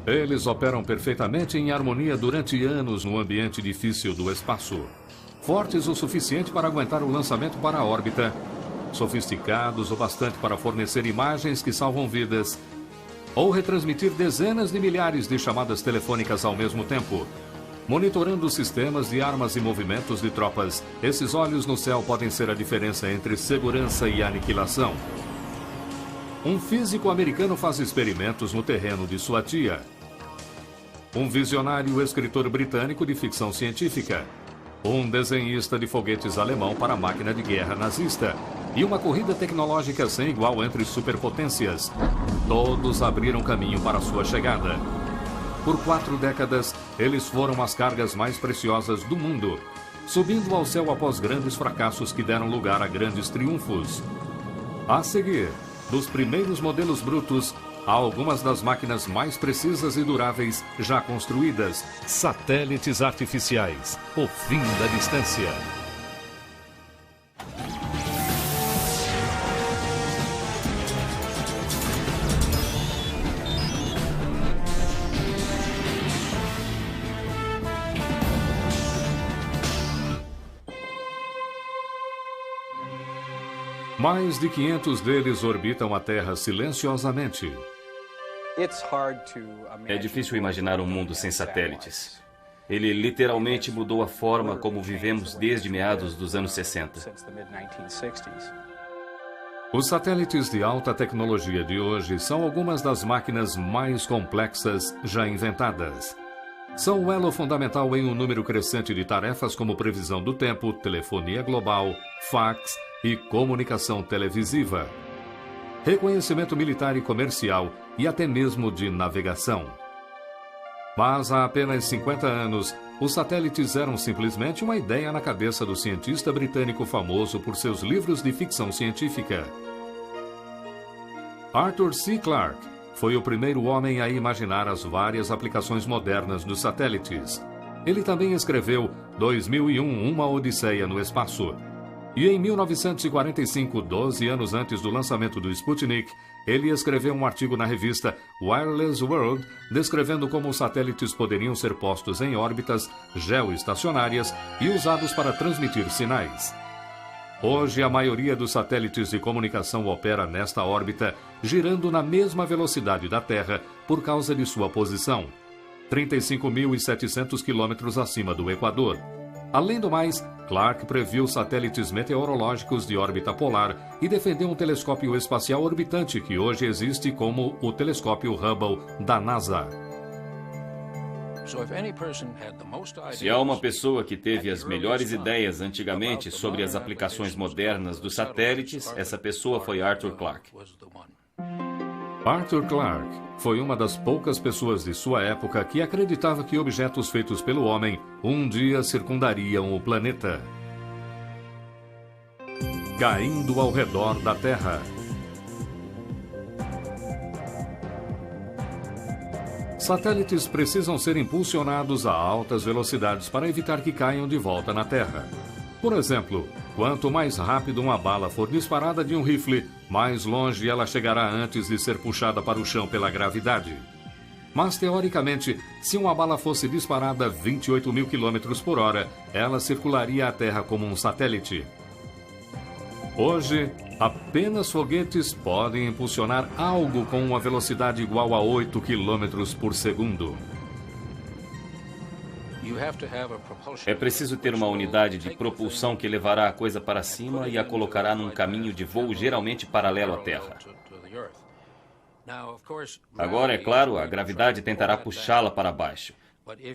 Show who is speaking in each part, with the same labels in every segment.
Speaker 1: Eles operam perfeitamente em harmonia durante anos no ambiente difícil do espaço. Fortes o suficiente para aguentar o lançamento para a órbita, sofisticados o bastante para fornecer imagens que salvam vidas, ou retransmitir dezenas de milhares de chamadas telefônicas ao mesmo tempo. Monitorando sistemas de armas e movimentos de tropas, esses olhos no céu podem ser a diferença entre segurança e aniquilação. Um físico americano faz experimentos no terreno de sua tia. Um visionário escritor britânico de ficção científica. Um desenhista de foguetes alemão para a máquina de guerra nazista. E uma corrida tecnológica sem igual entre superpotências. Todos abriram caminho para sua chegada. Por 4 décadas, eles foram as cargas mais preciosas do mundo, subindo ao céu após grandes fracassos que deram lugar a grandes triunfos. A seguir, dos primeiros modelos brutos, há algumas das máquinas mais precisas e duráveis já construídas. Satélites artificiais, o fim da distância. Mais de 500 deles orbitam a Terra silenciosamente.
Speaker 2: É difícil imaginar um mundo sem satélites. Ele literalmente mudou a forma como vivemos desde meados dos anos 60.
Speaker 1: Os satélites de alta tecnologia de hoje são algumas das máquinas mais complexas já inventadas. São o elo fundamental em um número crescente de tarefas como previsão do tempo, telefonia global, fax e comunicação televisiva, reconhecimento militar e comercial e até mesmo de navegação. Mas há apenas 50 anos, os satélites eram simplesmente uma ideia na cabeça do cientista britânico famoso por seus livros de ficção científica. Arthur C. Clarke foi o primeiro homem a imaginar as várias aplicações modernas dos satélites. Ele também escreveu 2001, Uma Odisseia no Espaço. E em 1945, 12 anos antes do lançamento do Sputnik, ele escreveu um artigo na revista Wireless World, descrevendo como os satélites poderiam ser postos em órbitas geoestacionárias e usados para transmitir sinais. Hoje, a maioria dos satélites de comunicação opera nesta órbita, girando na mesma velocidade da Terra por causa de sua posição, 35.700 quilômetros acima do Equador. Além do mais, Clarke previu satélites meteorológicos de órbita polar e defendeu um telescópio espacial orbitante que hoje existe como o telescópio Hubble da NASA.
Speaker 2: Se há uma pessoa que teve as melhores ideias antigamente sobre as aplicações modernas dos satélites, essa pessoa foi Arthur Clarke.
Speaker 1: Arthur Clarke foi uma das poucas pessoas de sua época que acreditava que objetos feitos pelo homem um dia circundariam o planeta. Caindo ao redor da Terra. Satélites precisam ser impulsionados a altas velocidades para evitar que caiam de volta na Terra. Por exemplo, quanto mais rápido uma bala for disparada de um rifle, mais longe ela chegará antes de ser puxada para o chão pela gravidade. Mas, teoricamente, se uma bala fosse disparada a 28.000 km por hora, ela circularia a Terra como um satélite. Hoje, apenas foguetes podem impulsionar algo com uma velocidade igual a 8 km por segundo.
Speaker 2: É preciso ter uma unidade de propulsão que levará a coisa para cima e a colocará num caminho de voo geralmente paralelo à Terra. Agora, é claro, a gravidade tentará puxá-la para baixo.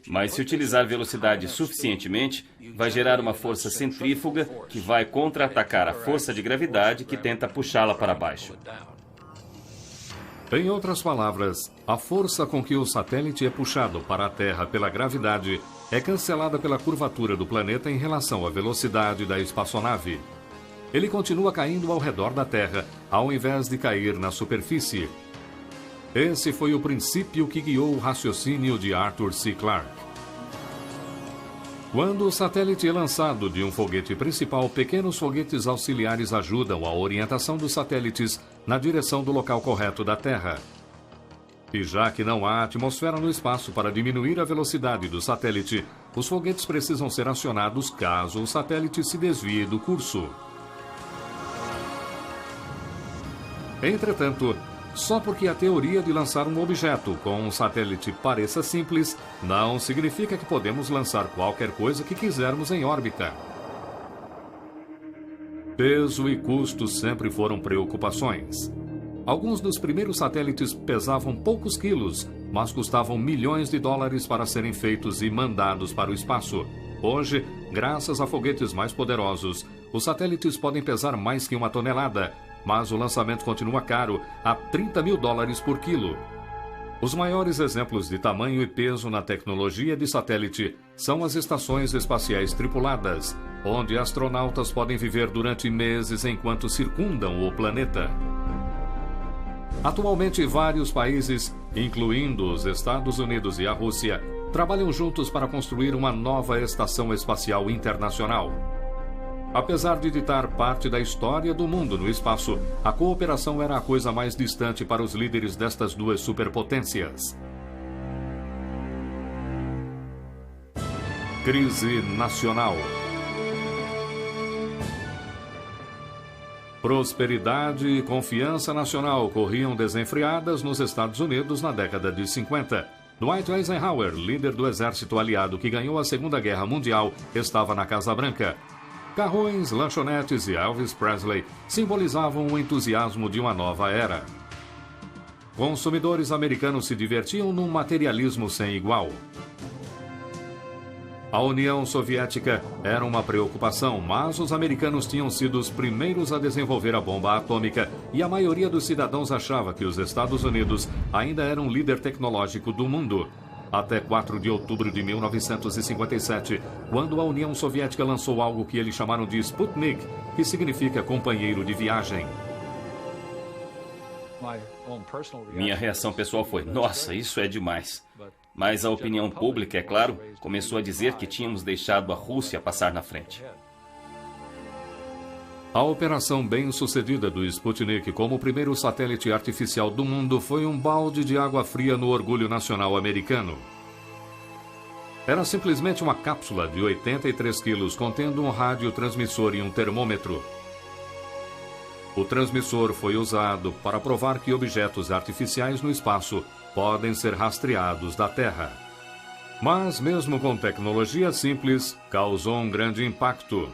Speaker 2: Mas se utilizar velocidade suficientemente, vai gerar uma força centrífuga que vai contra-atacar a força de gravidade que tenta puxá-la para baixo.
Speaker 1: Em outras palavras, a força com que o satélite é puxado para a Terra pela gravidade é cancelada pela curvatura do planeta em relação à velocidade da espaçonave. Ele continua caindo ao redor da Terra, ao invés de cair na superfície. Esse foi o princípio que guiou o raciocínio de Arthur C. Clarke. Quando o satélite é lançado de um foguete principal, pequenos foguetes auxiliares ajudam a orientação dos satélites na direção do local correto da Terra. E já que não há atmosfera no espaço para diminuir a velocidade do satélite, os foguetes precisam ser acionados caso o satélite se desvie do curso. Entretanto, só porque a teoria de lançar um objeto com um satélite pareça simples, não significa que podemos lançar qualquer coisa que quisermos em órbita. Peso e custo sempre foram preocupações. Alguns dos primeiros satélites pesavam poucos quilos, mas custavam milhões de dólares para serem feitos e mandados para o espaço. Hoje, graças a foguetes mais poderosos, os satélites podem pesar mais que 1 tonelada, mas o lançamento continua caro, a 30 mil dólares por quilo. Os maiores exemplos de tamanho e peso na tecnologia de satélite são as estações espaciais tripuladas, onde astronautas podem viver durante meses enquanto circundam o planeta. Atualmente, vários países, incluindo os Estados Unidos e a Rússia, trabalham juntos para construir uma nova estação espacial internacional. Apesar de ditar parte da história do mundo no espaço, a cooperação era a coisa mais distante para os líderes destas duas superpotências. Crise nacional. Prosperidade e confiança nacional corriam desenfreadas nos Estados Unidos na década de 50. Dwight Eisenhower, líder do exército aliado que ganhou a Segunda Guerra Mundial, estava na Casa Branca. Carrões, lanchonetes e Elvis Presley simbolizavam o entusiasmo de uma nova era. Consumidores americanos se divertiam num materialismo sem igual. A União Soviética era uma preocupação, mas os americanos tinham sido os primeiros a desenvolver a bomba atômica e a maioria dos cidadãos achava que os Estados Unidos ainda eram o líder tecnológico do mundo. Até 4 de outubro de 1957, quando a União Soviética lançou algo que eles chamaram de Sputnik, que significa companheiro de viagem.
Speaker 2: Minha reação pessoal foi: nossa, isso é demais. Mas a opinião pública, é claro, começou a dizer que tínhamos deixado a Rússia passar na frente.
Speaker 1: A operação bem-sucedida do Sputnik como o primeiro satélite artificial do mundo foi um balde de água fria no orgulho nacional americano. Era simplesmente uma cápsula de 83 quilos contendo um radiotransmissor e um termômetro. O transmissor foi usado para provar que objetos artificiais no espaço podem ser rastreados da Terra. Mas, mesmo com tecnologia simples, causou um grande impacto.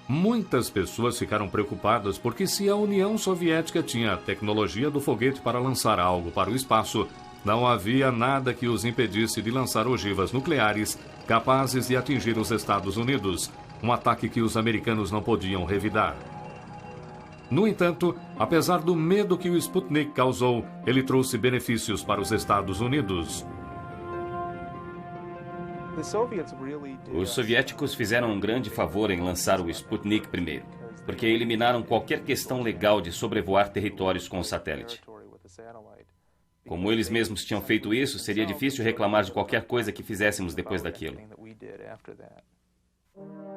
Speaker 1: Muitas pessoas ficaram preocupadas porque se a União Soviética tinha a tecnologia do foguete para lançar algo para o espaço, não havia nada que os impedisse de lançar ogivas nucleares capazes de atingir os Estados Unidos, um ataque que os americanos não podiam revidar. No entanto, apesar do medo que o Sputnik causou, ele trouxe benefícios para os Estados Unidos.
Speaker 2: Os soviéticos fizeram um grande favor em lançar o Sputnik primeiro, porque eliminaram qualquer questão legal de sobrevoar territórios com o satélite. Como eles mesmos tinham feito isso, seria difícil reclamar de qualquer coisa que fizéssemos depois daquilo.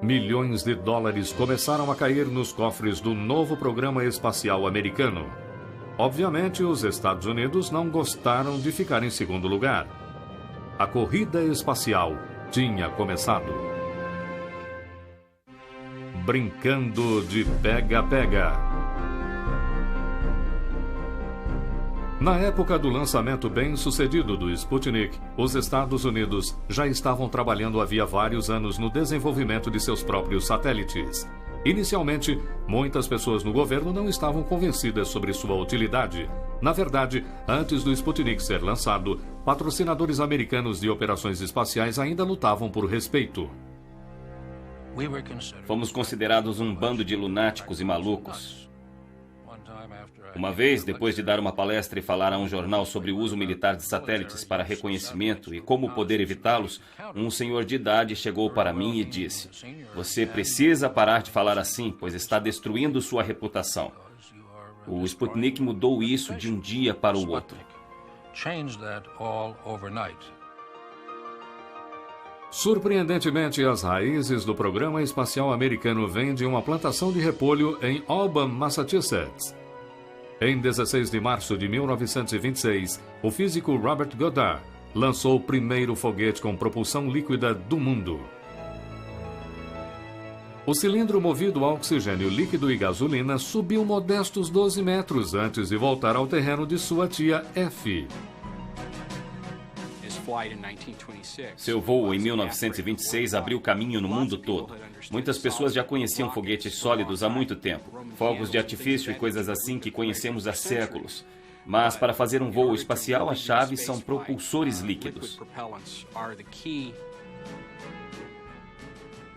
Speaker 1: Milhões de dólares começaram a cair nos cofres do novo programa espacial americano. Obviamente, os Estados Unidos não gostaram de ficar em segundo lugar. A corrida espacial tinha começado. Brincando de pega-pega. Na época do lançamento bem-sucedido do Sputnik, os Estados Unidos já estavam trabalhando havia vários anos no desenvolvimento de seus próprios satélites. Inicialmente, muitas pessoas no governo não estavam convencidas sobre sua utilidade. Na verdade, antes do Sputnik ser lançado, patrocinadores americanos de operações espaciais ainda lutavam por respeito.
Speaker 2: Fomos considerados um bando de lunáticos e malucos. Uma vez, depois de dar uma palestra e falar a um jornal sobre o uso militar de satélites para reconhecimento e como poder evitá-los, um senhor de idade chegou para mim e disse: "Você precisa parar de falar assim, pois está destruindo sua reputação." O Sputnik mudou isso de um dia para o outro.
Speaker 1: Surpreendentemente, as raízes do programa espacial americano vêm de uma plantação de repolho em Auburn, Massachusetts. Em 16 de março de 1926, o físico Robert Goddard lançou o primeiro foguete com propulsão líquida do mundo. O cilindro movido a oxigênio líquido e gasolina subiu modestos 12 metros antes de voltar ao terreno de sua tia Effie.
Speaker 2: Seu voo em 1926 abriu caminho no mundo todo. Muitas pessoas já conheciam foguetes sólidos há muito tempo, fogos de artifício e coisas assim que conhecemos há séculos. Mas para fazer um voo espacial, a chave são propulsores líquidos.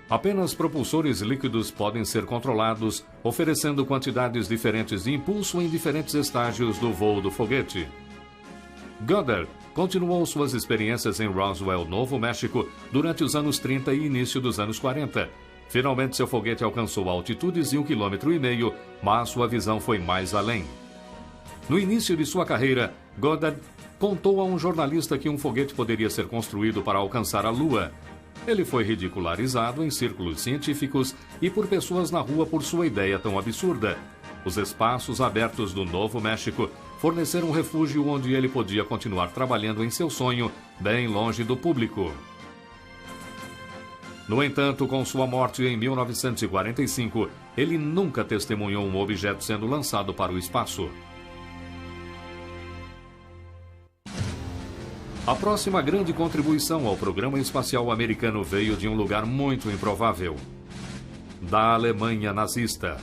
Speaker 1: Apenas propulsores líquidos podem ser controlados, oferecendo quantidades diferentes de impulso em diferentes estágios do voo do foguete. Goddard continuou suas experiências em Roswell, Novo México, durante os anos 30 e início dos anos 40. Finalmente, seu foguete alcançou altitudes de 1,5 km, mas sua visão foi mais além. No início de sua carreira, Goddard contou a um jornalista que um foguete poderia ser construído para alcançar a Lua. Ele foi ridicularizado em círculos científicos e por pessoas na rua por sua ideia tão absurda. Os espaços abertos do Novo México forneceram um refúgio onde ele podia continuar trabalhando em seu sonho, bem longe do público. No entanto, com sua morte em 1945, ele nunca testemunhou um objeto sendo lançado para o espaço. A próxima grande contribuição ao programa espacial americano veio de um lugar muito improvável: da Alemanha nazista.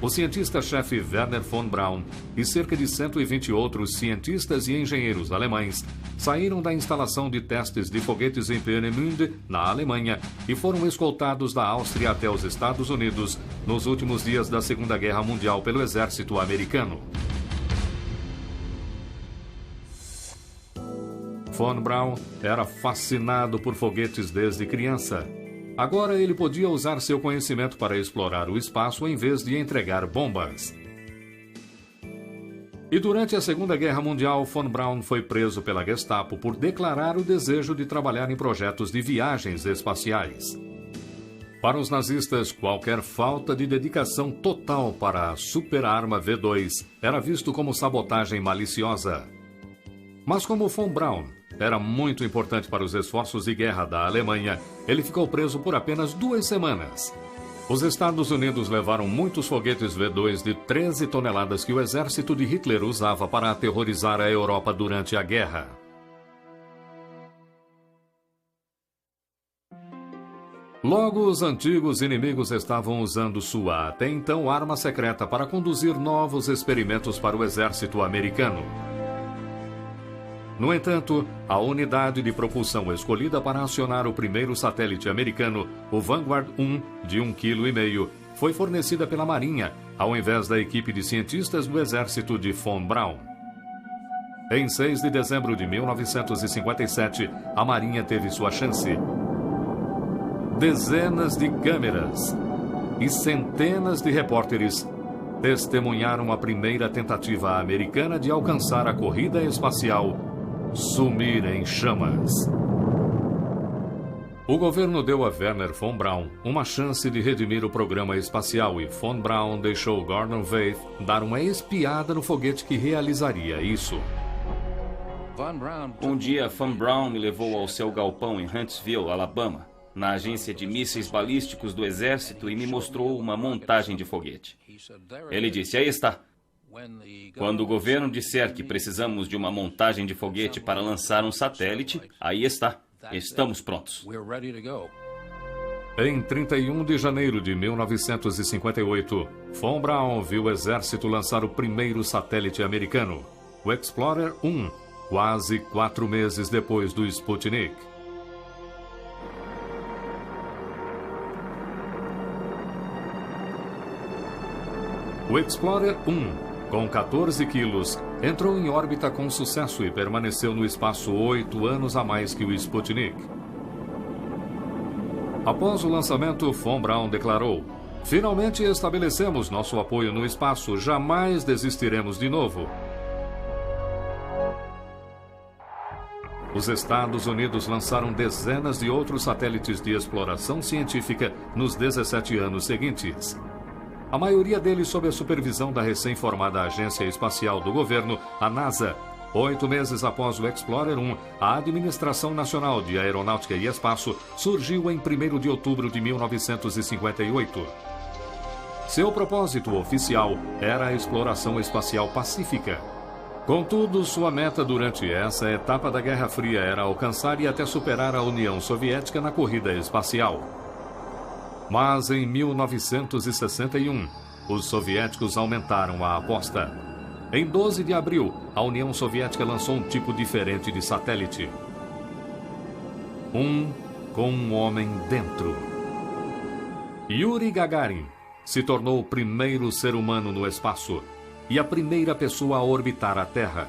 Speaker 1: O cientista-chefe Wernher von Braun e cerca de 120 outros cientistas e engenheiros alemães saíram da instalação de testes de foguetes em Peenemünde, na Alemanha, e foram escoltados da Áustria até os Estados Unidos nos últimos dias da Segunda Guerra Mundial pelo exército americano. Von Braun era fascinado por foguetes desde criança. Agora ele podia usar seu conhecimento para explorar o espaço em vez de entregar bombas. E durante a Segunda Guerra Mundial, Von Braun foi preso pela Gestapo por declarar o desejo de trabalhar em projetos de viagens espaciais. Para os nazistas, qualquer falta de dedicação total para a super-arma V2 era visto como sabotagem maliciosa. Mas como Von Braun era muito importante para os esforços de guerra da Alemanha, ele ficou preso por apenas 2 semanas. Os Estados Unidos levaram muitos foguetes V2 de 13 toneladas que o exército de Hitler usava para aterrorizar a Europa durante a guerra. Logo, os antigos inimigos estavam usando sua até então arma secreta para conduzir novos experimentos para o exército americano. No entanto, a unidade de propulsão escolhida para acionar o primeiro satélite americano, o Vanguard 1, de 1,5 kg, foi fornecida pela Marinha, ao invés da equipe de cientistas do exército de Von Braun. Em 6 de dezembro de 1957, a Marinha teve sua chance. Dezenas de câmeras e centenas de repórteres testemunharam a primeira tentativa americana de alcançar a corrida espacial sumir em chamas. O governo deu a Wernher von Braun uma chance de redimir o programa espacial e Von Braun deixou Gordon Weith dar uma espiada no foguete que realizaria isso.
Speaker 2: Um dia, Von Braun me levou ao seu galpão em Huntsville, Alabama, na agência de mísseis balísticos do exército, e me mostrou uma montagem de foguete. Ele disse: "Aí está. Quando o governo disser que precisamos de uma montagem de foguete para lançar um satélite, aí está. Estamos prontos."
Speaker 1: Em 31 de janeiro de 1958, Von Braun viu o exército lançar o primeiro satélite americano, o Explorer 1, quase 4 meses depois do Sputnik. O Explorer 1, com 14 quilos, entrou em órbita com sucesso e permaneceu no espaço 8 anos a mais que o Sputnik. Após o lançamento, Von Braun declarou: "Finalmente estabelecemos nosso apoio no espaço, jamais desistiremos de novo." Os Estados Unidos lançaram dezenas de outros satélites de exploração científica nos 17 anos seguintes. a maioria deles sob a supervisão da recém-formada Agência Espacial do Governo, a NASA. 8 meses após o Explorer 1, a Administração Nacional de Aeronáutica e Espaço surgiu em 1º de outubro de 1958. Seu propósito oficial era a exploração espacial pacífica. Contudo, sua meta durante essa etapa da Guerra Fria era alcançar e até superar a União Soviética na corrida espacial. Mas em 1961, os soviéticos aumentaram a aposta. Em 12 de abril, a União Soviética lançou um tipo diferente de satélite. Com um homem dentro. Yuri Gagarin se tornou o primeiro ser humano no espaço e a primeira pessoa a orbitar a Terra.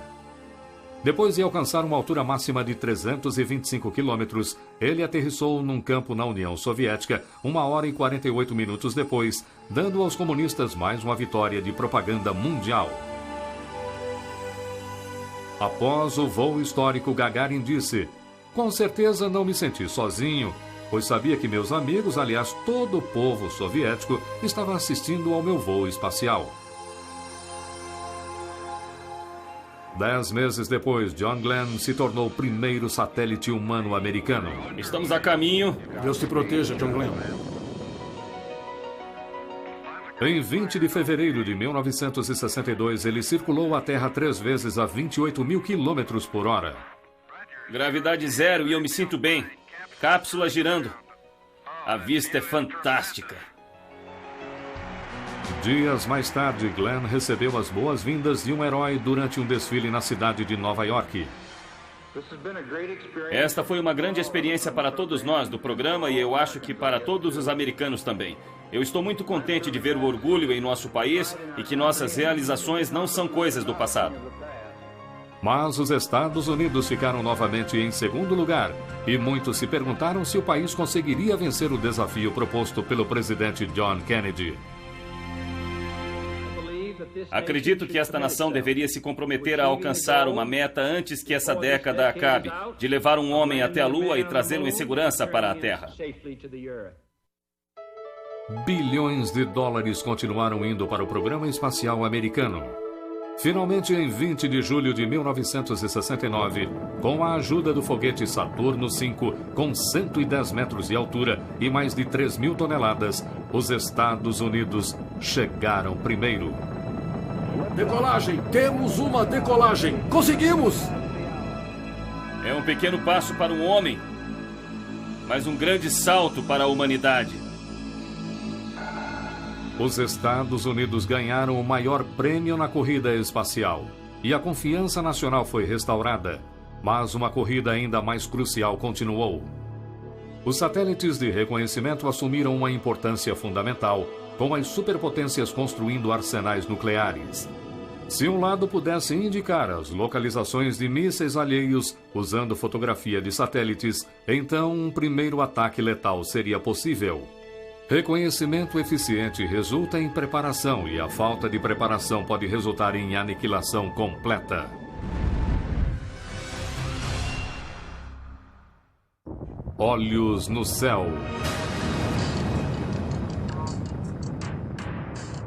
Speaker 1: Depois de alcançar uma altura máxima de 325 quilômetros, ele aterrissou num campo na União Soviética 1 hora e 48 minutos depois, dando aos comunistas mais uma vitória de propaganda mundial. Após o voo histórico, Gagarin disse: "Com certeza não me senti sozinho, pois sabia que meus amigos, aliás, todo o povo soviético, estava assistindo ao meu voo espacial." 10 meses depois, John Glenn se tornou o primeiro satélite humano americano.
Speaker 2: Estamos a caminho.
Speaker 3: Deus te proteja, John Glenn.
Speaker 1: Em 20 de fevereiro de 1962, ele circulou a Terra 3 vezes a 28 mil quilômetros por hora.
Speaker 2: Gravidade zero e eu me sinto bem. Cápsula girando. A vista é fantástica.
Speaker 1: Dias mais tarde, Glenn recebeu as boas-vindas de um herói durante um desfile na cidade de Nova York.
Speaker 2: Esta foi uma grande experiência para todos nós do programa e eu acho que para todos os americanos também. Eu estou muito contente de ver o orgulho em nosso país e que nossas realizações não são coisas do passado.
Speaker 1: Mas os Estados Unidos ficaram novamente em segundo lugar e muitos se perguntaram se o país conseguiria vencer o desafio proposto pelo presidente John Kennedy.
Speaker 2: Acredito que esta nação deveria se comprometer a alcançar uma meta antes que essa década acabe, de levar um homem até a Lua e trazê-lo em segurança para a Terra.
Speaker 1: Bilhões de dólares continuaram indo para o programa espacial americano. Finalmente, em 20 de julho de 1969, com a ajuda do foguete Saturno V, com 110 metros de altura e mais de 3.000 toneladas, os Estados Unidos chegaram primeiro.
Speaker 3: Decolagem! Temos uma decolagem! Conseguimos!
Speaker 2: É um pequeno passo para um homem, mas um grande salto para a humanidade.
Speaker 1: Os Estados Unidos ganharam o maior prêmio na corrida espacial e a confiança nacional foi restaurada, mas uma corrida ainda mais crucial continuou. Os satélites de reconhecimento assumiram uma importância fundamental, com as superpotências construindo arsenais nucleares. Se um lado pudesse indicar as localizações de mísseis alheios usando fotografia de satélites, então um primeiro ataque letal seria possível. Reconhecimento eficiente resulta em preparação e a falta de preparação pode resultar em aniquilação completa. Olhos no céu.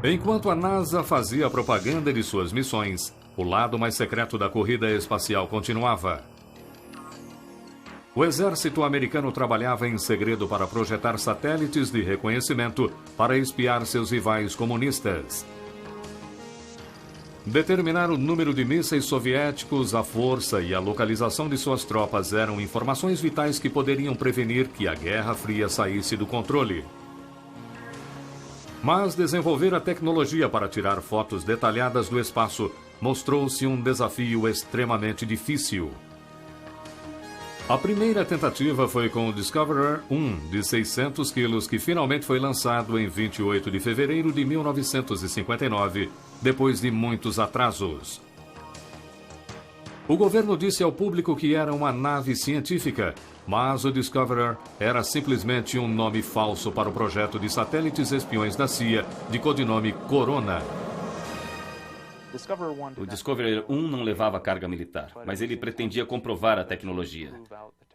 Speaker 1: Enquanto a NASA fazia a propaganda de suas missões, o lado mais secreto da corrida espacial continuava. O exército americano trabalhava em segredo para projetar satélites de reconhecimento para espiar seus rivais comunistas. Determinar o número de mísseis soviéticos, a força e a localização de suas tropas eram informações vitais que poderiam prevenir que a Guerra Fria saísse do controle. Mas desenvolver a tecnologia para tirar fotos detalhadas do espaço mostrou-se um desafio extremamente difícil. A primeira tentativa foi com o Discoverer 1, de 600 quilos, que finalmente foi lançado em 28 de fevereiro de 1959, depois de muitos atrasos. O governo disse ao público que era uma nave científica, mas o Discoverer era simplesmente um nome falso para o projeto de satélites espiões da CIA, de codinome Corona.
Speaker 2: O Discoverer 1 não levava carga militar, mas ele pretendia comprovar a tecnologia.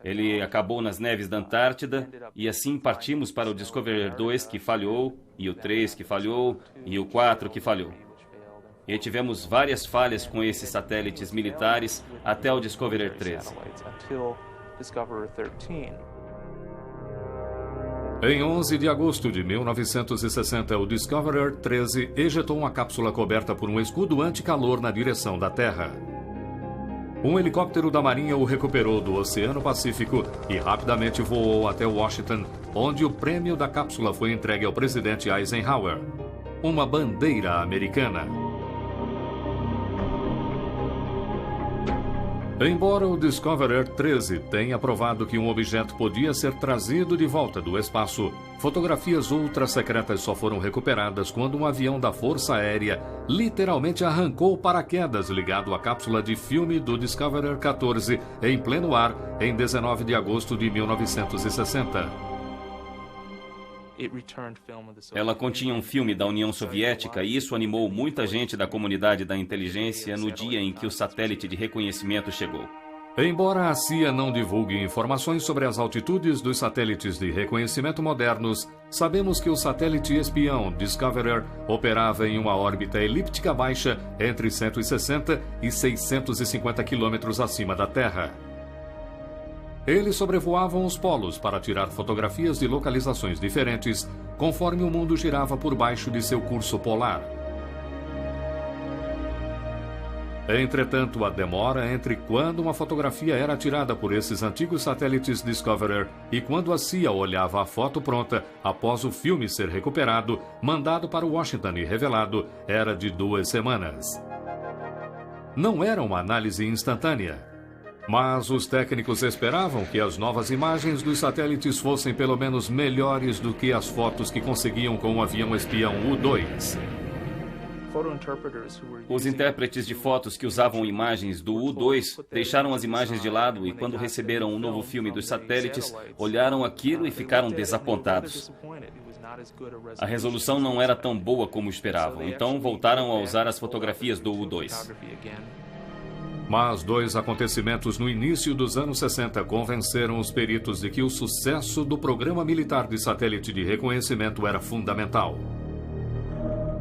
Speaker 2: Ele acabou nas neves da Antártida e assim partimos para o Discoverer 2 que falhou, e o 3 que falhou, e o 4 que falhou. E tivemos várias falhas com esses satélites militares até o Discoverer 13.
Speaker 1: Em 11 de agosto de 1960, o Discoverer 13 ejetou uma cápsula coberta por um escudo anticalor na direção da Terra. Um helicóptero da Marinha o recuperou do Oceano Pacífico e rapidamente voou até Washington, onde o prêmio da cápsula foi entregue ao presidente Eisenhower, uma bandeira americana. Embora o Discoverer 13 tenha provado que um objeto podia ser trazido de volta do espaço, fotografias ultra-secretas só foram recuperadas quando um avião da Força Aérea literalmente arrancou o paraquedas ligado à cápsula de filme do Discoverer 14 em pleno ar em 19 de agosto de 1960.
Speaker 2: Ela continha um filme da União Soviética e isso animou muita gente da comunidade da inteligência no dia em que o satélite de reconhecimento chegou.
Speaker 1: Embora a CIA não divulgue informações sobre as altitudes dos satélites de reconhecimento modernos, sabemos que o satélite espião Discoverer operava em uma órbita elíptica baixa entre 160 e 650 quilômetros acima da Terra. Eles sobrevoavam os polos para tirar fotografias de localizações diferentes, conforme o mundo girava por baixo de seu curso polar. Entretanto, a demora entre quando uma fotografia era tirada por esses antigos satélites Discoverer e quando a CIA olhava a foto pronta após o filme ser recuperado, mandado para Washington e revelado, era de 2 semanas. Não era uma análise instantânea. Mas os técnicos esperavam que as novas imagens dos satélites fossem pelo menos melhores do que as fotos que conseguiam com o avião espião U-2.
Speaker 2: Os intérpretes de fotos que usavam imagens do U-2 deixaram as imagens de lado e, quando receberam um novo filme dos satélites, olharam aquilo e ficaram desapontados. A resolução não era tão boa como esperavam, então voltaram a usar as fotografias do U-2.
Speaker 1: Mas 2 acontecimentos no início dos anos 60 convenceram os peritos de que o sucesso do programa militar de satélite de reconhecimento era fundamental.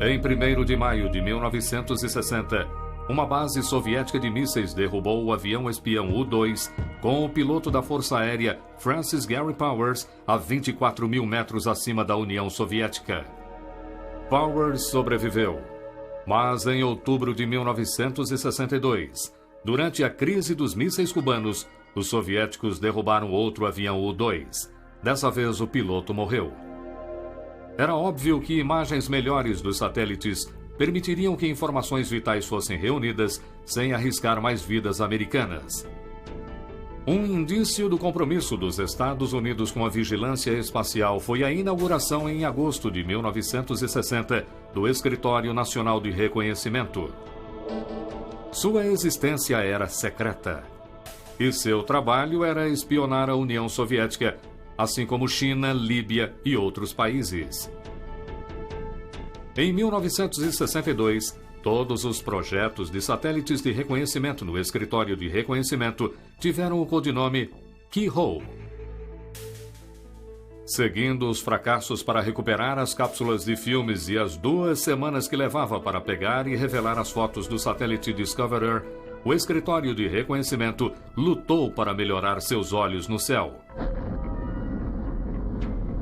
Speaker 1: Em 1º de maio de 1960, uma base soviética de mísseis derrubou o avião espião U-2 com o piloto da Força Aérea Francis Gary Powers a 24 mil metros acima da União Soviética. Powers sobreviveu, mas em outubro de 1962, durante a crise dos mísseis cubanos, os soviéticos derrubaram outro avião U-2. Dessa vez, o piloto morreu. Era óbvio que imagens melhores dos satélites permitiriam que informações vitais fossem reunidas sem arriscar mais vidas americanas. Um indício do compromisso dos Estados Unidos com a vigilância espacial foi a inauguração em agosto de 1960 do Escritório Nacional de Reconhecimento. Sua existência era secreta, e seu trabalho era espionar a União Soviética, assim como China, Líbia e outros países. Em 1962, todos os projetos de satélites de reconhecimento no Escritório de Reconhecimento tiveram o codinome Keyhole. Seguindo os fracassos para recuperar as cápsulas de filmes e as 2 semanas que levava para pegar e revelar as fotos do satélite Discoverer, o Escritório de Reconhecimento lutou para melhorar seus olhos no céu.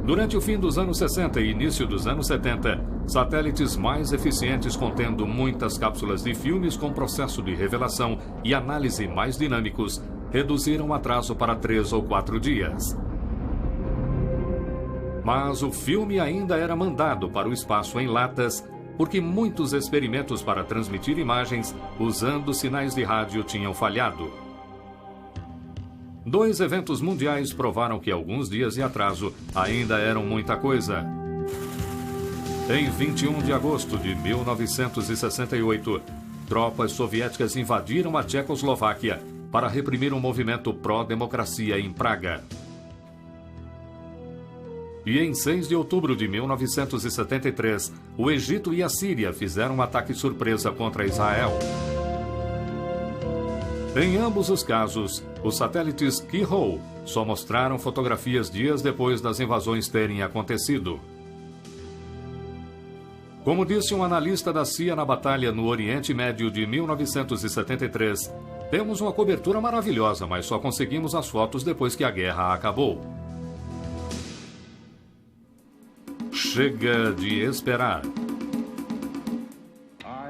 Speaker 1: Durante o fim dos anos 60 e início dos anos 70, satélites mais eficientes contendo muitas cápsulas de filmes com processo de revelação e análise mais dinâmicos reduziram o atraso para 3 ou 4 dias. Mas o filme ainda era mandado para o espaço em latas, porque muitos experimentos para transmitir imagens usando sinais de rádio tinham falhado. 2 eventos mundiais provaram que alguns dias de atraso ainda eram muita coisa. Em 21 de agosto de 1968, tropas soviéticas invadiram a Tchecoslováquia para reprimir um movimento pró-democracia em Praga. E em 6 de outubro de 1973, o Egito e a Síria fizeram um ataque surpresa contra Israel. Em ambos os casos, os satélites Keyhole só mostraram fotografias dias depois das invasões terem acontecido. Como disse um analista da CIA na Batalha no Oriente Médio de 1973, temos uma cobertura maravilhosa, mas só conseguimos as fotos depois que a guerra acabou. Chega de esperar.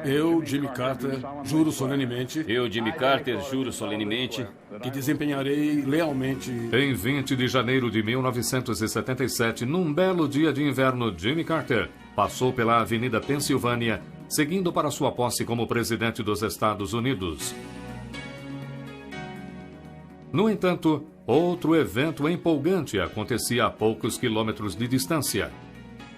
Speaker 3: Eu, Jimmy Carter, juro solenemente.
Speaker 2: Eu, Jimmy Carter, juro solenemente.
Speaker 3: Que desempenharei lealmente.
Speaker 1: Em 20 de janeiro de 1977, num belo dia de inverno, Jimmy Carter passou pela Avenida Pensilvânia, seguindo para sua posse como presidente dos Estados Unidos. No entanto, outro evento empolgante acontecia a poucos quilômetros de distância.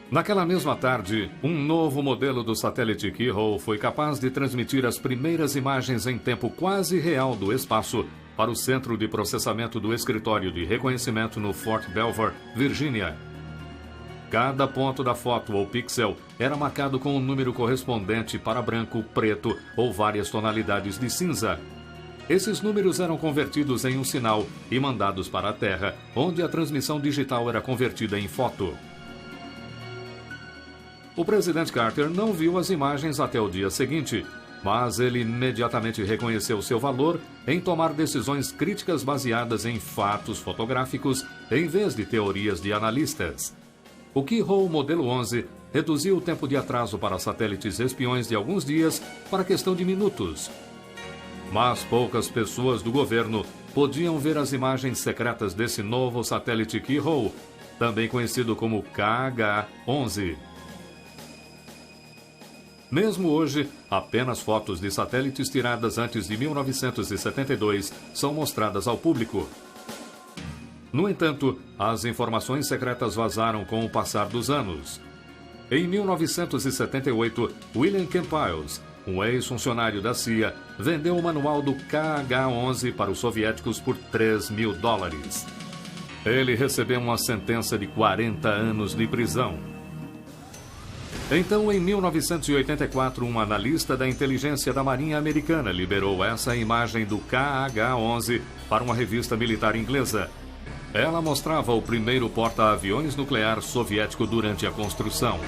Speaker 1: Naquela mesma tarde, um novo modelo do satélite Keyhole foi capaz de transmitir as primeiras imagens em tempo quase real do espaço para o centro de processamento do escritório de reconhecimento no Fort Belvoir, Virgínia. Cada ponto da foto ou pixel era marcado com um número correspondente para branco, preto ou várias tonalidades de cinza. Esses números eram convertidos em um sinal e mandados para a Terra, onde a transmissão digital era convertida em foto. O presidente Carter não viu as imagens até o dia seguinte, mas ele imediatamente reconheceu seu valor em tomar decisões críticas baseadas em fatos fotográficos em vez de teorias de analistas. O Keyhole Modelo 11 reduziu o tempo de atraso para satélites espiões de alguns dias para questão de minutos. Mas poucas pessoas do governo podiam ver as imagens secretas desse novo satélite Keyhole, também conhecido como KH-11. Mesmo hoje, apenas fotos de satélites tiradas antes de 1972 são mostradas ao público. No entanto, as informações secretas vazaram com o passar dos anos. Em 1978, William Campiles, um ex-funcionário da CIA, vendeu o manual do KH-11 para os soviéticos por $3.000. Ele recebeu uma sentença de 40 anos de prisão. Então, em 1984, um analista da inteligência da Marinha Americana liberou essa imagem do KH-11 para uma revista militar inglesa. Ela mostrava o primeiro porta-aviões nuclear soviético durante a construção.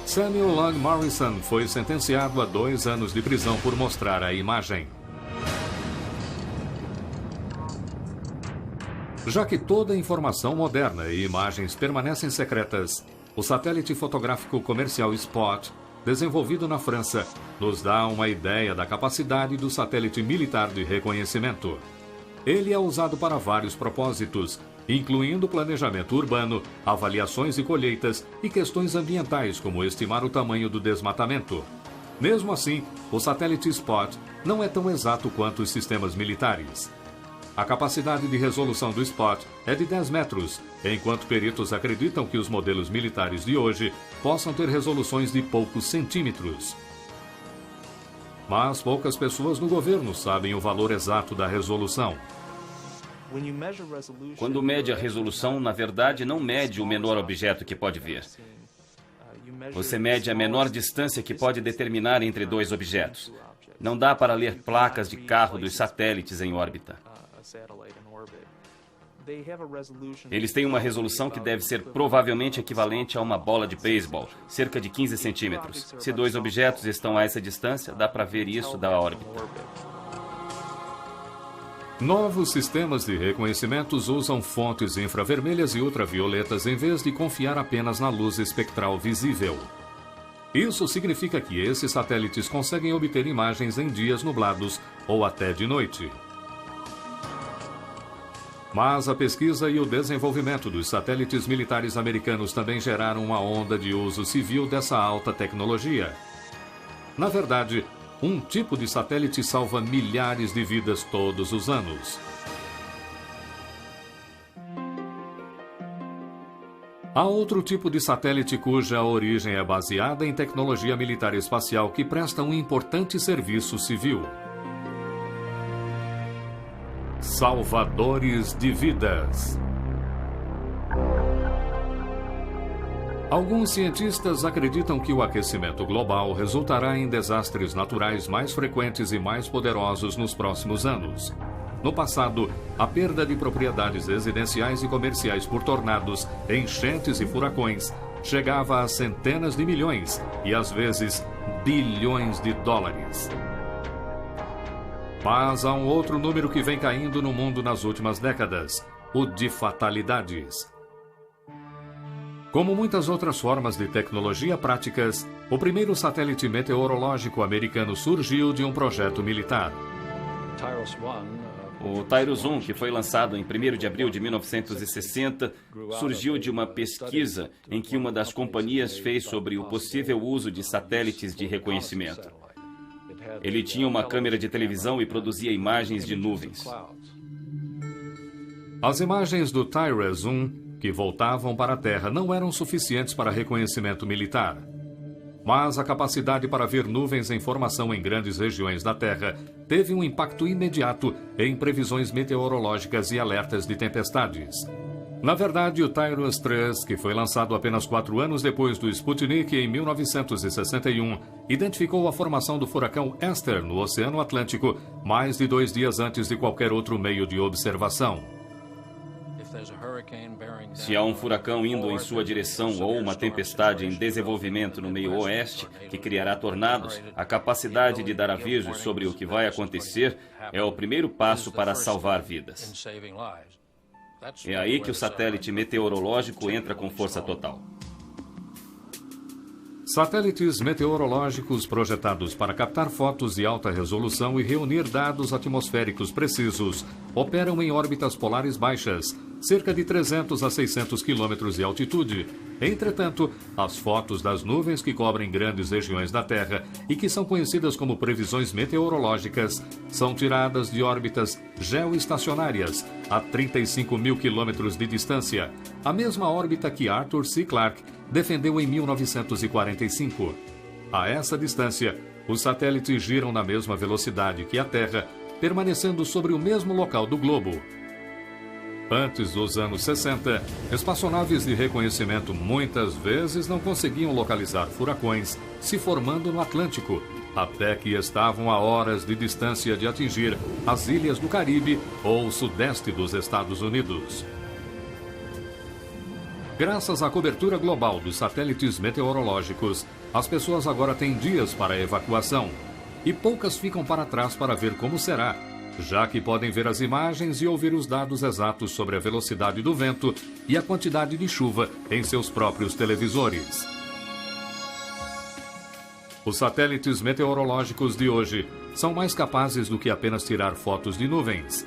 Speaker 1: Samuel Long Morrison foi sentenciado a 2 anos de prisão por mostrar a imagem. Já que toda informação moderna e imagens permanecem secretas, o satélite fotográfico comercial Spot, desenvolvido na França, nos dá uma ideia da capacidade do satélite militar de reconhecimento. Ele é usado para vários propósitos, incluindo planejamento urbano, avaliações de colheitas e questões ambientais, como estimar o tamanho do desmatamento. Mesmo assim, o satélite Spot não é tão exato quanto os sistemas militares. A capacidade de resolução do Spot é de 10 metros, enquanto peritos acreditam que os modelos militares de hoje possam ter resoluções de poucos centímetros. Mas poucas pessoas no governo sabem o valor exato da resolução.
Speaker 2: Quando mede a resolução, na verdade, não mede o menor objeto que pode ver. Você mede a menor distância que pode determinar entre dois objetos. Não dá para ler placas de carro dos satélites em órbita. Eles têm uma resolução que deve ser provavelmente equivalente a uma bola de beisebol, cerca de 15 centímetros. Se dois objetos estão a essa distância, dá para ver isso da órbita.
Speaker 1: Novos sistemas de reconhecimento usam fontes infravermelhas e ultravioletas em vez de confiar apenas na luz espectral visível. Isso significa que esses satélites conseguem obter imagens em dias nublados ou até de noite. Mas a pesquisa e o desenvolvimento dos satélites militares americanos também geraram uma onda de uso civil dessa alta tecnologia. Na verdade, um tipo de satélite salva milhares de vidas todos os anos. Há outro tipo de satélite cuja origem é baseada em tecnologia militar espacial que presta um importante serviço civil. Salvadores de vidas. Alguns cientistas acreditam que o aquecimento global resultará em desastres naturais mais frequentes e mais poderosos nos próximos anos. No passado, a perda de propriedades residenciais e comerciais por tornados, enchentes e furacões chegava a centenas de milhões e, às vezes, bilhões de dólares. Mas há um outro número que vem caindo no mundo nas últimas décadas: o de fatalidades. Como muitas outras formas de tecnologia práticas, o primeiro satélite meteorológico americano surgiu de um projeto militar.
Speaker 2: O TIROS-1, que foi lançado em 1º de abril de 1960, surgiu de uma pesquisa em que uma das companhias fez sobre o possível uso de satélites de reconhecimento. Ele tinha uma câmera de televisão e produzia imagens de nuvens.
Speaker 1: As imagens do TIROS-1 que voltavam para a Terra não eram suficientes para reconhecimento militar. Mas a capacidade para ver nuvens em formação em grandes regiões da Terra teve um impacto imediato em previsões meteorológicas e alertas de tempestades. Na verdade, o TIROS-3, que foi lançado apenas 4 anos depois do Sputnik em 1961, identificou a formação do furacão Esther no Oceano Atlântico mais de 2 dias antes de qualquer outro meio de observação.
Speaker 2: Se há um furacão indo em sua direção ou uma tempestade em desenvolvimento no meio oeste que criará tornados, a capacidade de dar avisos sobre o que vai acontecer é o primeiro passo para salvar vidas. É aí que o satélite meteorológico entra com força total.
Speaker 1: Satélites meteorológicos projetados para captar fotos de alta resolução e reunir dados atmosféricos precisos operam em órbitas polares baixas, cerca de 300 a 600 quilômetros de altitude. Entretanto, as fotos das nuvens que cobrem grandes regiões da Terra e que são conhecidas como previsões meteorológicas são tiradas de órbitas geoestacionárias a 35 mil quilômetros de distância, a mesma órbita que Arthur C. Clarke defendeu em 1945. A essa distância, os satélites giram na mesma velocidade que a Terra, permanecendo sobre o mesmo local do globo. Antes dos anos 60, espaçonaves de reconhecimento muitas vezes não conseguiam localizar furacões se formando no Atlântico, até que estavam a horas de distância de atingir as ilhas do Caribe ou o sudeste dos Estados Unidos. Graças à cobertura global dos satélites meteorológicos, as pessoas agora têm dias para a evacuação e poucas ficam para trás para ver como será, já que podem ver as imagens e ouvir os dados exatos sobre a velocidade do vento e a quantidade de chuva em seus próprios televisores. Os satélites meteorológicos de hoje são mais capazes do que apenas tirar fotos de nuvens.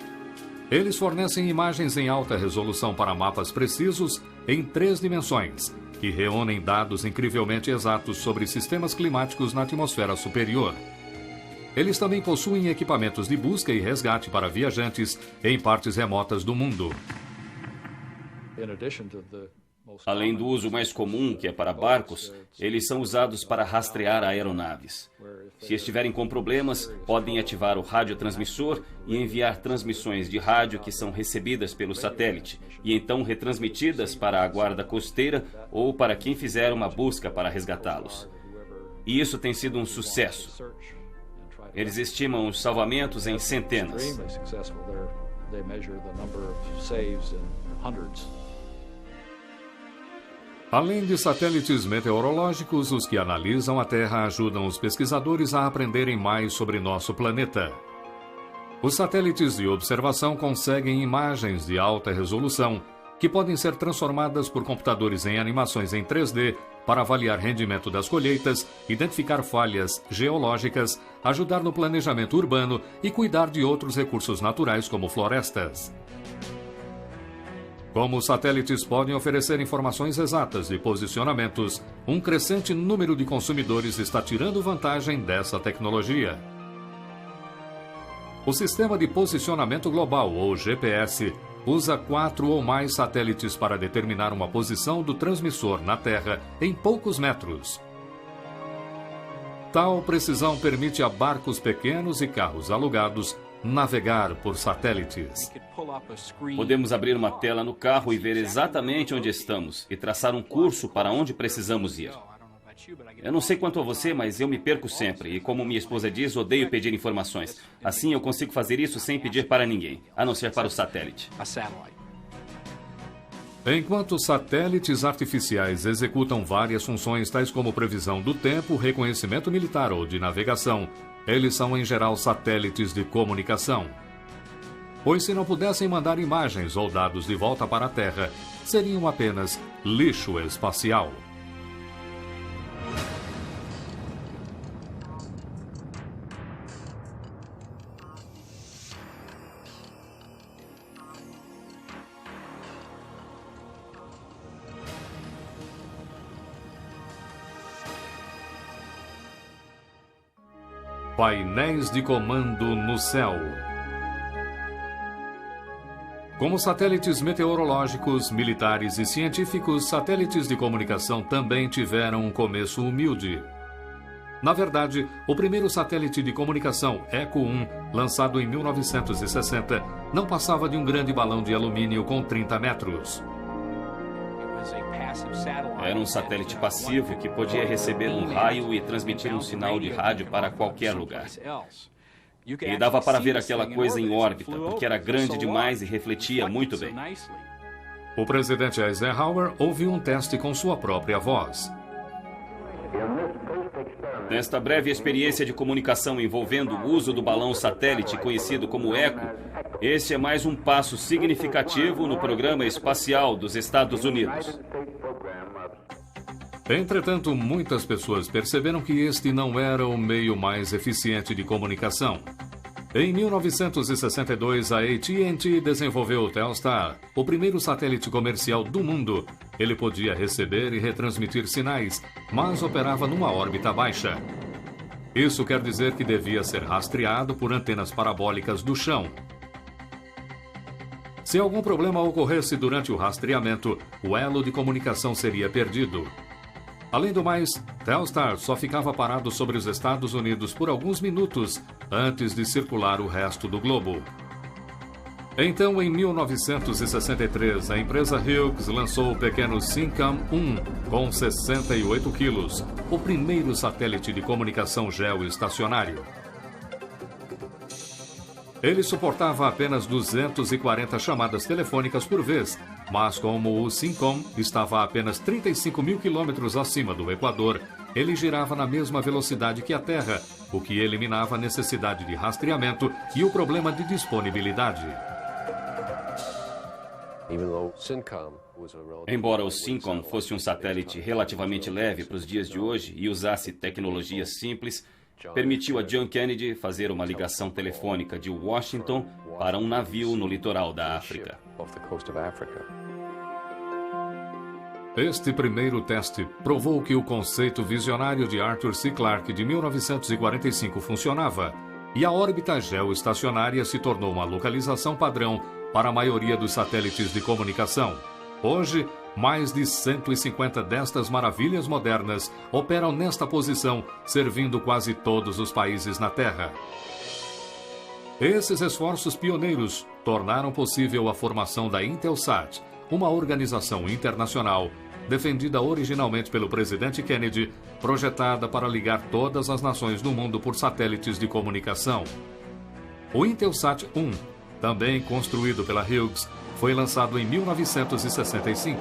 Speaker 1: Eles fornecem imagens em alta resolução para mapas precisos em 3 dimensões, que reúnem dados incrivelmente exatos sobre sistemas climáticos na atmosfera superior. Eles também possuem equipamentos de busca e resgate para viajantes em partes remotas do mundo.
Speaker 2: Além do uso mais comum, que é para barcos, eles são usados para rastrear aeronaves. Se estiverem com problemas, podem ativar o radiotransmissor e enviar transmissões de rádio que são recebidas pelo satélite e então retransmitidas para a guarda costeira ou para quem fizer uma busca para resgatá-los. E isso tem sido um sucesso. Eles estimam os salvamentos em centenas.
Speaker 1: Além de satélites meteorológicos, os que analisam a Terra ajudam os pesquisadores a aprenderem mais sobre nosso planeta. Os satélites de observação conseguem imagens de alta resolução que podem ser transformadas por computadores em animações em 3D para avaliar rendimento das colheitas, identificar falhas geológicas, ajudar no planejamento urbano e cuidar de outros recursos naturais como florestas. Como os satélites podem oferecer informações exatas de posicionamentos, um crescente número de consumidores está tirando vantagem dessa tecnologia. O Sistema de Posicionamento Global, ou GPS, usa 4 ou mais satélites para determinar uma posição do transmissor na Terra em poucos metros. Tal precisão permite a barcos pequenos e carros alugados navegar por satélites.
Speaker 2: Podemos abrir uma tela no carro e ver exatamente onde estamos e traçar um curso para onde precisamos ir. Eu não sei quanto a você, mas eu me perco sempre. E como minha esposa diz, odeio pedir informações. Assim eu consigo fazer isso sem pedir para ninguém, a não ser para o satélite.
Speaker 1: Enquanto satélites artificiais executam várias funções tais como previsão do tempo, reconhecimento militar ou de navegação, eles são em geral satélites de comunicação. Pois se não pudessem mandar imagens ou dados de volta para a Terra, seriam apenas lixo espacial. Painéis de comando no céu. Como satélites meteorológicos, militares e científicos, satélites de comunicação também tiveram um começo humilde. Na verdade, o primeiro satélite de comunicação, Echo 1, lançado em 1960, não passava de um grande balão de alumínio com 30 metros.
Speaker 2: Era um satélite passivo que podia receber um raio e transmitir um sinal de rádio para qualquer lugar. E dava para ver aquela coisa em órbita, porque era grande demais e refletia muito bem.
Speaker 1: O presidente Eisenhower ouviu um teste com sua própria voz.
Speaker 2: Nesta breve experiência de comunicação envolvendo o uso do balão satélite conhecido como Echo, este é mais um passo significativo no programa espacial dos Estados Unidos.
Speaker 1: Entretanto, muitas pessoas perceberam que este não era o meio mais eficiente de comunicação. Em 1962, a AT&T desenvolveu o Telstar, o primeiro satélite comercial do mundo. Ele podia receber e retransmitir sinais, mas operava numa órbita baixa. Isso quer dizer que devia ser rastreado por antenas parabólicas do chão. Se algum problema ocorresse durante o rastreamento, o elo de comunicação seria perdido. Além do mais, Telstar só ficava parado sobre os Estados Unidos por alguns minutos antes de circular o resto do globo. Então, em 1963, a empresa Hughes lançou o pequeno Syncom-1 com 68 quilos, o primeiro satélite de comunicação geoestacionário. Ele suportava apenas 240 chamadas telefônicas por vez, mas como o Syncom estava a apenas 35 mil quilômetros acima do Equador, ele girava na mesma velocidade que a Terra, o que eliminava a necessidade de rastreamento e o problema de disponibilidade.
Speaker 2: Embora o Syncom fosse um satélite relativamente leve para os dias de hoje e usasse tecnologias simples, permitiu a John Kennedy fazer uma ligação telefônica de Washington para um navio no litoral da África.
Speaker 1: Este primeiro teste provou que o conceito visionário de Arthur C. Clarke de 1945 funcionava, e a órbita geoestacionária se tornou uma localização padrão para a maioria dos satélites de comunicação. Hoje, mais de 150 destas maravilhas modernas operam nesta posição, servindo quase todos os países na Terra. Esses esforços pioneiros tornaram possível a formação da Intelsat, uma organização internacional defendida originalmente pelo presidente Kennedy, projetada para ligar todas as nações do mundo por satélites de comunicação. O Intelsat 1, também construído pela Hughes, foi lançado em 1965.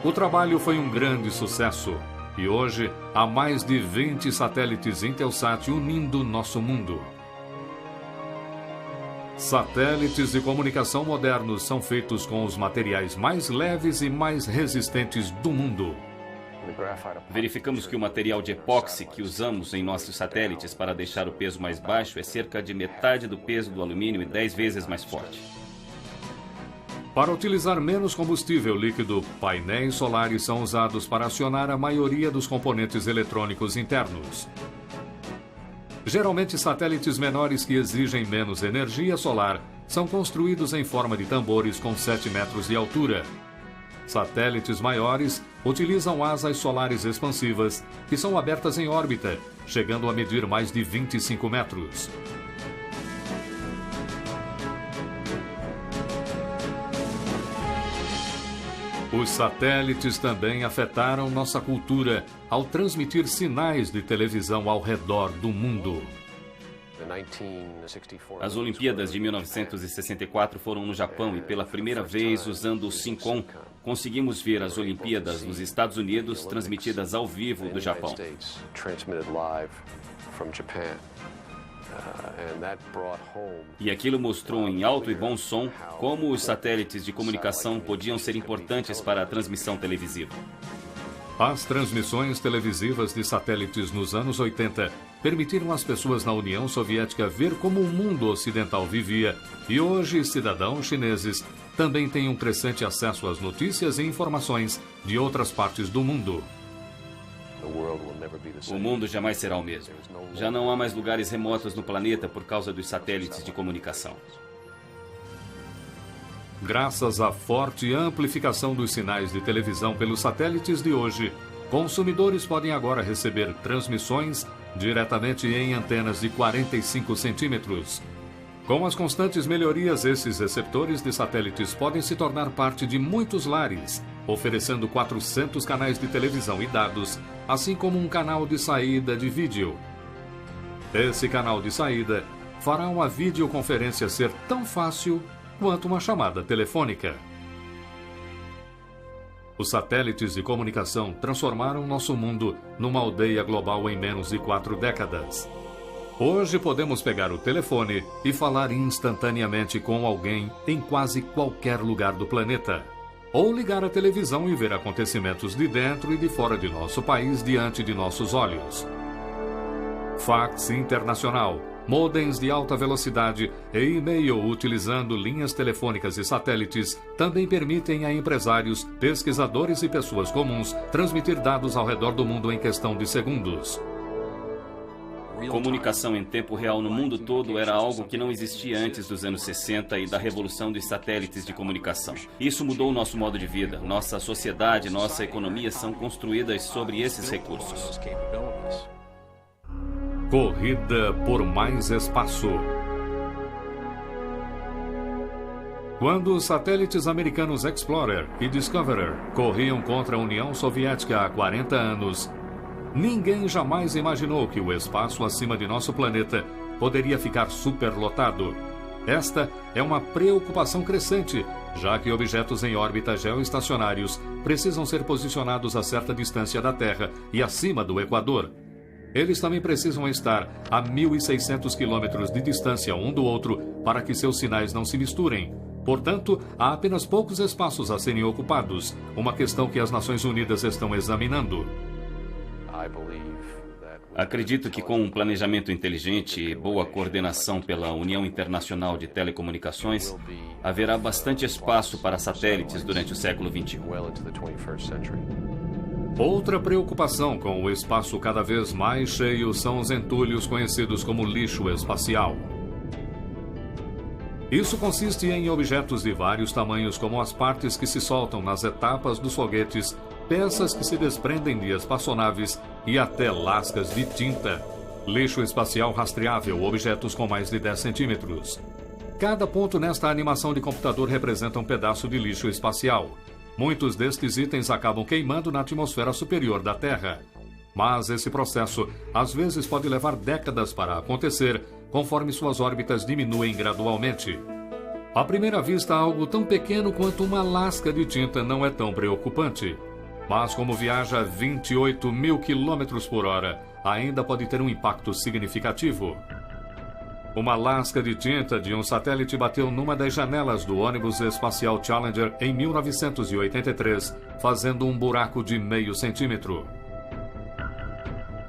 Speaker 1: O trabalho foi um grande sucesso e hoje há mais de 20 satélites Intelsat unindo nosso mundo. Satélites de comunicação modernos são feitos com os materiais mais leves e mais resistentes do mundo.
Speaker 2: Verificamos que o material de epóxi que usamos em nossos satélites para deixar o peso mais baixo é cerca de metade do peso do alumínio e 10 vezes mais forte.
Speaker 1: Para utilizar menos combustível líquido, painéis solares são usados para acionar a maioria dos componentes eletrônicos internos. Geralmente, satélites menores que exigem menos energia solar são construídos em forma de tambores com 7 metros de altura. Satélites maiores utilizam asas solares expansivas, que são abertas em órbita, chegando a medir mais de 25 metros. Os satélites também afetaram nossa cultura ao transmitir sinais de televisão ao redor do mundo.
Speaker 2: As Olimpíadas de 1964 foram no Japão e pela primeira vez, usando o SYNCOM, conseguimos ver as Olimpíadas nos Estados Unidos transmitidas ao vivo do Japão. E aquilo mostrou em alto e bom som como os satélites de comunicação podiam ser importantes para a transmissão televisiva.
Speaker 1: As transmissões televisivas de satélites nos anos 80 permitiram às pessoas na União Soviética ver como o mundo ocidental vivia, e hoje cidadãos chineses também têm um crescente acesso às notícias e informações de outras partes do mundo.
Speaker 2: O mundo jamais será o mesmo. Já não há mais lugares remotos no planeta por causa dos satélites de comunicação.
Speaker 1: Graças à forte amplificação dos sinais de televisão pelos satélites de hoje, consumidores podem agora receber transmissões diretamente em antenas de 45 centímetros. Com as constantes melhorias, esses receptores de satélites podem se tornar parte de muitos lares, oferecendo 400 canais de televisão e dados, assim como um canal de saída de vídeo. Esse canal de saída fará uma videoconferência ser tão fácil quanto uma chamada telefônica. Os satélites de comunicação transformaram nosso mundo numa aldeia global em menos de 4 décadas. Hoje podemos pegar o telefone e falar instantaneamente com alguém em quase qualquer lugar do planeta. Ou ligar a televisão e ver acontecimentos de dentro e de fora de nosso país diante de nossos olhos. Fax internacional, modems de alta velocidade e e-mail utilizando linhas telefônicas e satélites também permitem a empresários, pesquisadores e pessoas comuns transmitir dados ao redor do mundo em questão de segundos.
Speaker 2: Comunicação em tempo real no mundo todo era algo que não existia antes dos anos 60 e da revolução dos satélites de comunicação. Isso mudou o nosso modo de vida. Nossa sociedade, nossa economia são construídas sobre esses recursos.
Speaker 1: Corrida por mais espaço. Quando os satélites americanos Explorer e Discoverer corriam contra a União Soviética há 40 anos, ninguém jamais imaginou que o espaço acima de nosso planeta poderia ficar superlotado. Esta é uma preocupação crescente, já que objetos em órbita geoestacionários precisam ser posicionados a certa distância da Terra e acima do Equador. Eles também precisam estar a 1.600 quilômetros de distância um do outro para que seus sinais não se misturem. Portanto, há apenas poucos espaços a serem ocupados, uma questão que as Nações Unidas estão examinando.
Speaker 2: Acredito que com um planejamento inteligente e boa coordenação pela União Internacional de Telecomunicações, haverá bastante espaço para satélites durante o século XXI.
Speaker 1: Outra preocupação com o espaço cada vez mais cheio são os entulhos conhecidos como lixo espacial. Isso consiste em objetos de vários tamanhos, como as partes que se soltam nas etapas dos foguetes, peças que se desprendem de espaçonaves e até lascas de tinta. Lixo espacial rastreável, objetos com mais de 10 centímetros. Cada ponto nesta animação de computador representa um pedaço de lixo espacial. Muitos destes itens acabam queimando na atmosfera superior da Terra. Mas esse processo, às vezes, pode levar décadas para acontecer, conforme suas órbitas diminuem gradualmente. À primeira vista, algo tão pequeno quanto uma lasca de tinta não é tão preocupante. Mas como viaja a 28 mil quilômetros por hora, ainda pode ter um impacto significativo. Uma lasca de tinta de um satélite bateu numa das janelas do ônibus espacial Challenger em 1983, fazendo um buraco de meio centímetro.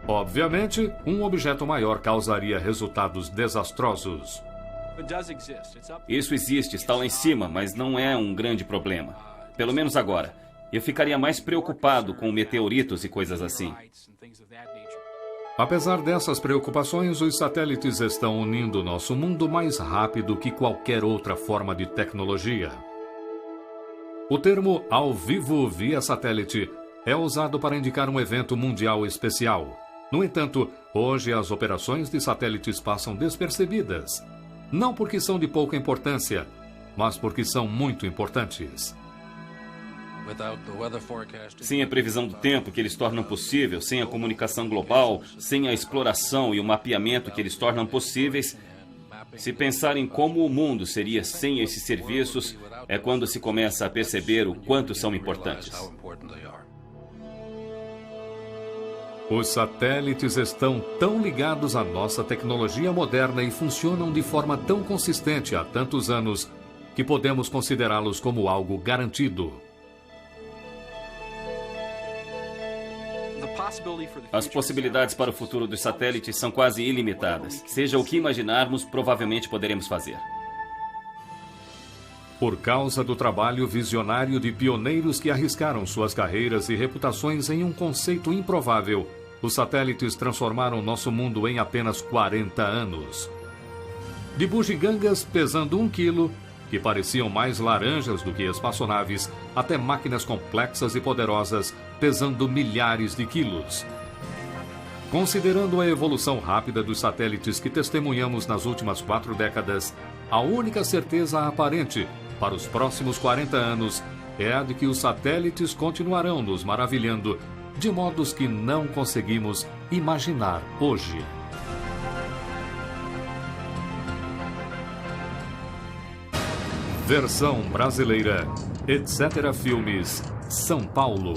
Speaker 1: Obviamente, um objeto maior causaria resultados desastrosos.
Speaker 2: Isso existe, está lá em cima, mas não é um grande problema. Pelo menos agora. Eu ficaria mais preocupado com meteoritos e coisas assim.
Speaker 1: Apesar dessas preocupações, os satélites estão unindo nosso mundo mais rápido que qualquer outra forma de tecnologia. O termo ao vivo via satélite é usado para indicar um evento mundial especial. No entanto, hoje as operações de satélites passam despercebidas. Não porque são de pouca importância, mas porque são muito importantes.
Speaker 2: Sem a previsão do tempo que eles tornam possível, sem a comunicação global, sem a exploração e o mapeamento que eles tornam possíveis, se pensar em como o mundo seria sem esses serviços, é quando se começa a perceber o quanto são importantes.
Speaker 1: Os satélites estão tão ligados à nossa tecnologia moderna e funcionam de forma tão consistente há tantos anos que podemos considerá-los como algo garantido.
Speaker 2: As possibilidades para o futuro dos satélites são quase ilimitadas. Seja o que imaginarmos, provavelmente poderemos fazer.
Speaker 1: Por causa do trabalho visionário de pioneiros que arriscaram suas carreiras e reputações em um conceito improvável, os satélites transformaram nosso mundo em apenas 40 anos. De bugigangas pesando 1 quilo, que pareciam mais laranjas do que espaçonaves, até máquinas complexas e poderosas, pesando milhares de quilos. Considerando a evolução rápida dos satélites que testemunhamos nas últimas 4 décadas, a única certeza aparente para os próximos 40 anos é a de que os satélites continuarão nos maravilhando de modos que não conseguimos imaginar hoje. Versão brasileira, Etc. Filmes, São Paulo.